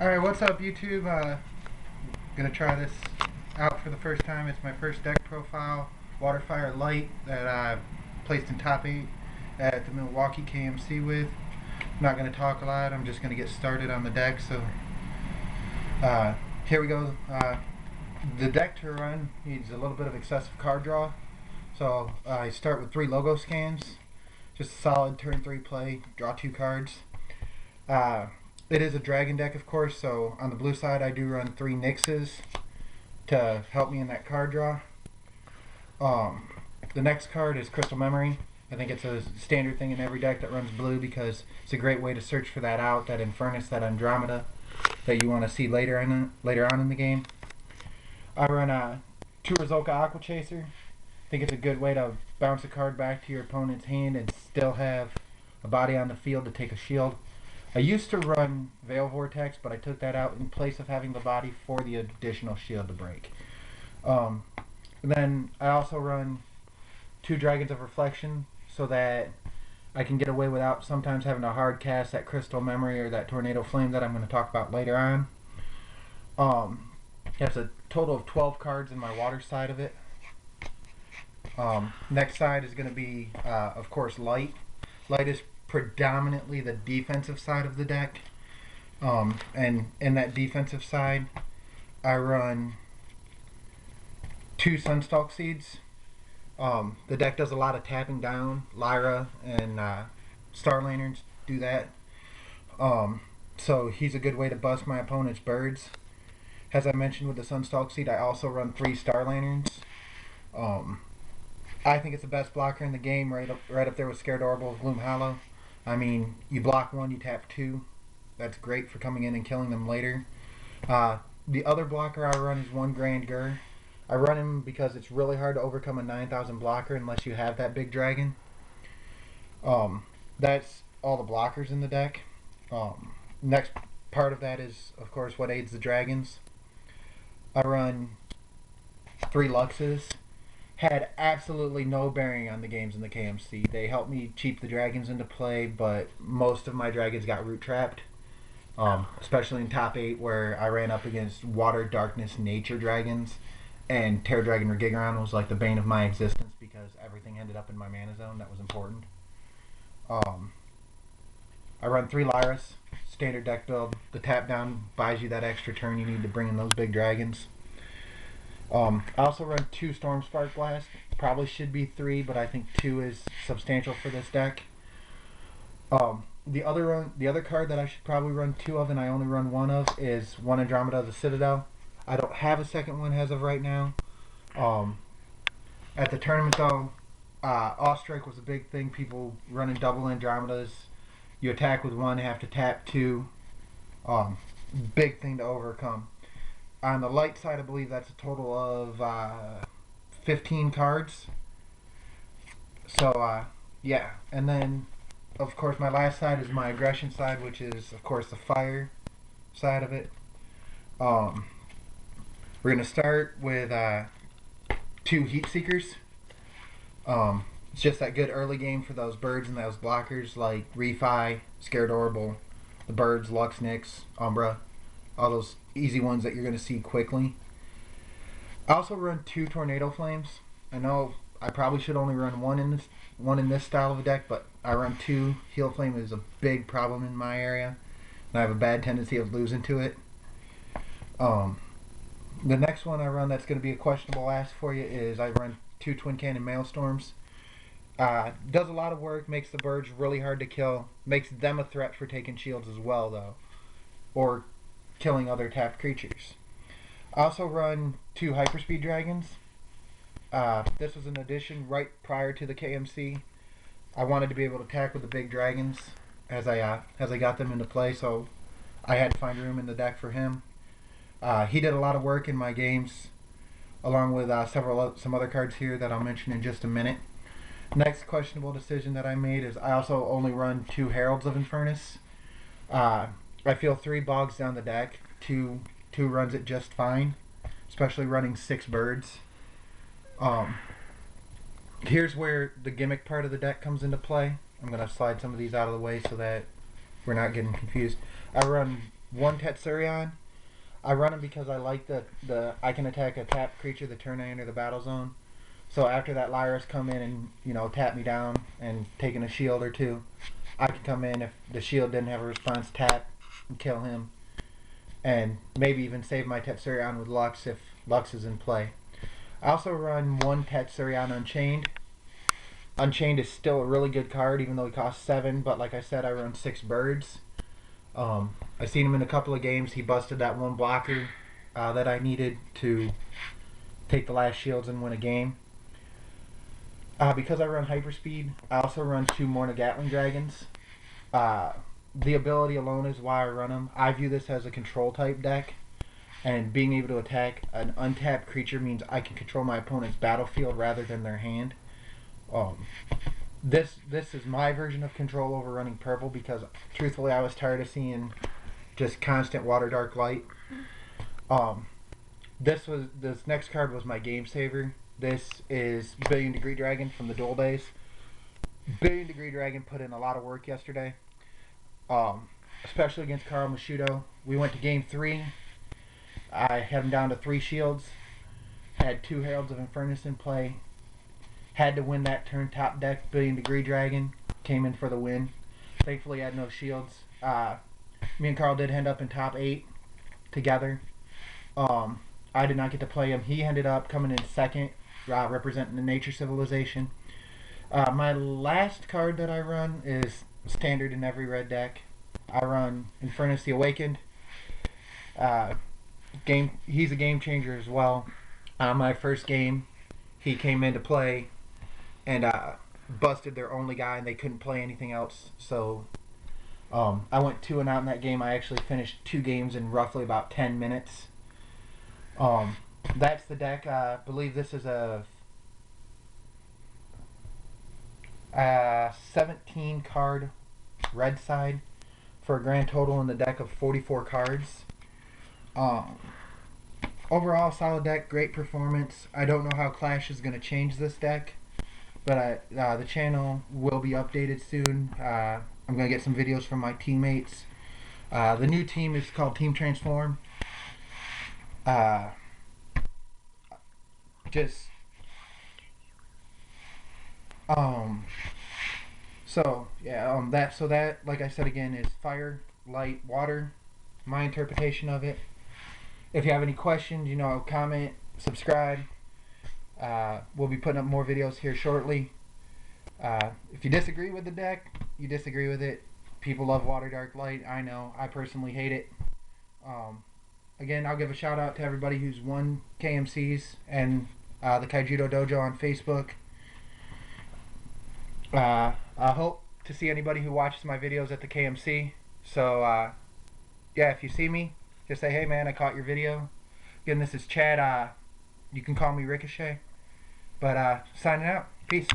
Alright, what's up YouTube? Gonna try this out for the first time. It's my first deck profile, Waterfire Light, that I placed in top 8 at the Milwaukee KMC with. I'm not gonna talk a lot, I'm just gonna get started on the deck. So here we go. The deck to run needs a little bit of excessive card draw. So I start with 3 logo scans, just a solid turn 3 play, draw 2 cards. Uh, it is a dragon deck, of course, so on the blue side I do run 3 Nixes to help me in that card draw. Um, the next card is Crystal Memory. I think it's a standard thing in every deck that runs blue because it's a great way to search for that out, that Infernus, that Andromeda that you want to see later on in the game. I run a 2 Rizoka Aqua Chaser. I think it's a good way to bounce a card back to your opponent's hand and still have a body on the field to take a shield. I used to run Veil Vortex, but I took that out in place of having the body for the additional shield to break. Then I also run 2 Dragons of Reflection so that I can get away without sometimes having to hard cast that Crystal Memory or that Tornado Flame that I'm going to talk about later on. That's a total of 12 cards in my water side of it. Next side is going to be, of course, Light. Light is predominantly the defensive side of the deck. And in that defensive side, I run 2 Sunstalk Seeds. The deck does a lot of tapping down. Lyra and Star Lanterns do that. So he's a good way to bust my opponent's birds. As I mentioned with the Sunstalk Seed, I also run 3 Star Lanterns. I think it's the best blocker in the game, right up there with Scared Orbital of Gloom Hollow. I mean, you block 1, you tap 2. That's great for coming in and killing them later. The other blocker I run is 1 Grand Gur. I run him because it's really hard to overcome a 9,000 blocker unless you have that big dragon. That's all the blockers in the deck. Next part of that is, of course, what aids the dragons. I run 3 Luxes. Had absolutely no bearing on the games in the KMC. They helped me cheap the dragons into play, but most of my dragons got root trapped. Especially in top 8 where I ran up against Water, Darkness, Nature dragons. And Terror Dragon Regigaron was like the bane of my existence because everything ended up in my mana zone. That was important. I run 3 Lyras. Standard deck build. The tap down buys you that extra turn you need to bring in those big dragons. I also run 2 Storm Spark Blast. Probably should be 3, but I think 2 is substantial for this deck. The other card that I should probably run 2 of, and I only run 1 of, is 1 Andromeda of the Citadel. I don't have a second one as of right now. At the tournament though, Off-Strike was a big thing. People running double Andromedas. You attack with 1, have to tap 2. Big thing to overcome. On the light side, I believe that's a total of 15 cards. So, yeah. And then, of course, my last side is my aggression side, which is, of course, the fire side of it. We're going to start with 2 Heat Seekers. It's just that good early game for those birds and those blockers like Refi, Scared Orbital, the birds, Lux Nyx, Umbra. All those easy ones that you're going to see quickly. I also run 2 Tornado Flames. I know I probably should only run one in this style of a deck, but I run 2. Heal Flame is a big problem in my area, and I have a bad tendency of losing to it. The next one I run that's going to be a questionable ask for you is I run 2 Twin Cannon Maelstorms. Does a lot of work, makes the birds really hard to kill, makes them a threat for taking shields as well though, or killing other tapped creatures. I also run 2 Hyperspeed Dragons. This was an addition right prior to the KMC. I wanted to be able to attack with the big dragons as I got them into play, so I had to find room in the deck for him. He did a lot of work in my games, along with some other cards here that I'll mention in just a minute. Next questionable decision that I made is I also only run 2 Heralds of Infernus. I feel 3 bogs down the deck. 2 runs it just fine, especially running 6 birds. Here's where the gimmick part of the deck comes into play. I'm going to slide some of these out of the way so that we're not getting confused. I run one Tetsurion. I run him because I like the I can attack a tapped creature the turn I enter the battle zone. So after that Lyris come in and, you know, tap me down and taking a shield or two, I can come in if the shield didn't have a response, tap and kill him. And maybe even save my Tetsurion with Lux if Lux is in play. I also run one Tetsurion Unchained. Unchained is still a really good card even though he costs 7, but like I said, I run 6 birds. I seen him in a couple of games. He busted that one blocker that I needed to take the last shields and win a game. Because I run Hyperspeed, I also run 2 Morna Gatling Dragons. The ability alone is why I run them. I view this as a control type deck, and being able to attack an untapped creature means I can control my opponent's battlefield rather than their hand. This is my version of control over running purple because truthfully I was tired of seeing just constant Water Dark Light. This next card was my game saver. This is Billion Degree Dragon from the Duel days. Billion Degree Dragon put in a lot of work yesterday, especially against Carl Mashudo. We went to game 3. I had him down to 3 shields, had 2 Heralds of Infernus in play, had to win that turn. Top deck Billion Degree Dragon came in for the win. Thankfully I had no shields. Me and Carl did end up in top 8 together. I did not get to play him. He ended up coming in second, representing the Nature Civilization. My last card that I run is standard in every red deck. I run Infernus the Awakened. He's a game changer as well. My first game, he came into play and busted their only guy, and they couldn't play anything else. So I went 2 and out in that game. I actually finished 2 games in roughly about 10 minutes. That's the deck. I believe this is a 17 card red side for a grand total in the deck of 44 cards. Overall, solid deck, great performance. I don't know how Clash is going to change this deck, but the channel will be updated soon. I'm going to get some videos from my teammates. The new team is called Team Transform. That like I said again is fire, light, water. My interpretation of it. If you have any questions, you know, comment, subscribe. We'll be putting up more videos here shortly. If you disagree with the deck, you disagree with it. People love Water Dark Light. I know. I personally hate it. Again, I'll give a shout out to everybody who's won KMCs and the Kaijudo Dojo on Facebook. I hope to see anybody who watches my videos at the KMC. So, yeah, if you see me, just say, hey man, I caught your video. Again, this is Chad. You can call me Ricochet. But signing out. Peace.